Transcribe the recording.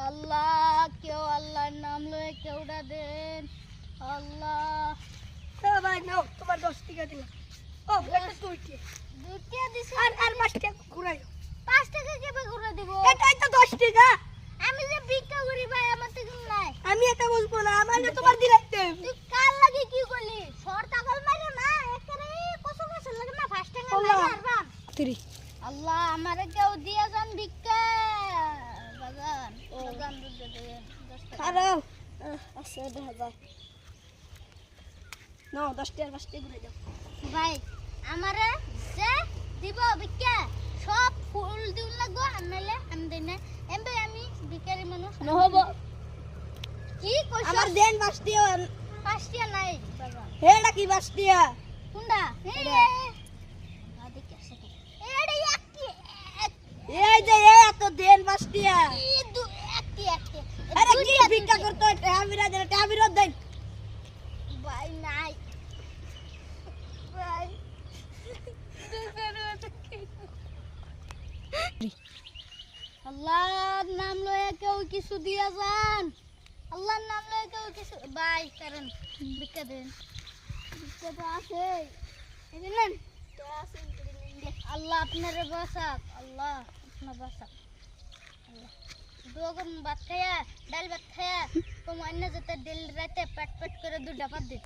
আল্লাহ কেউ আল্লাহর নাম লয়ে কেউটা দেন আল্লাহ। ভাই নাও তোমার 10 টাকা দিলাম। ও এটা দুইটি দিছি আর 5 টাকা ঘুরাই। 5 টাকা কেবে করে দিব? এটাই তো 10 টাকা। আমি যে ভিক্ষা করি ভাই, আমার তো কিছু নাই। আমি এটা বলবো না, আমার তোমার দিলাইতে। তুই কাল লাগি কি করলি? শর্ট আগল মারে না একবারে কসম কসম লাগে না 5 টাকা নাই মারবা। 3 আল্লাহ আমারে কেউ দিয়া যান ভিক্ষা। বাগান বাগান দুধ দে 10 টাকা। আরে আছে 1000 নাও 10 টাকা 5 টাকা ঘুরাই দাও। ভাই আমারে যে দিব ভিক্ষা সব ফুল দিউ লাগো, আনলে আমি দেই না। এমবে আমি ভিখারি মানুষ নহব। কি কইছ? আমার দেন 5 টাকা। 5 টাকা নাই বাবা। হেডা কি 5 টাকা? কোনটা? এটা। আদি কেসে এডা একটি এই যে এত দেন 5 টাকা। একটি আরে কি ভিক্ষা করতে টাবিরা দেন, টাবিরা দেন। ভাই নাই ভাই। আল্লাহর নাম লয়ে কেউ কিছু দিয়া যান। আল্লাহর নাম লয়ে কেউ কিছু ভাই কারণ ভিক্ষা দেন। ভিক্ষা তো আছে এই নেন তো আছে আল্লাহ আপনারে বাঁচাক। আল্লাহ আপনার বাঁচাক। আল্লাহ দুগন ভাত খায়া ডাল ভাত খায়া তোমার না যেতে ডেল রাতে পেট পেট করে দুটা ভাত দিন।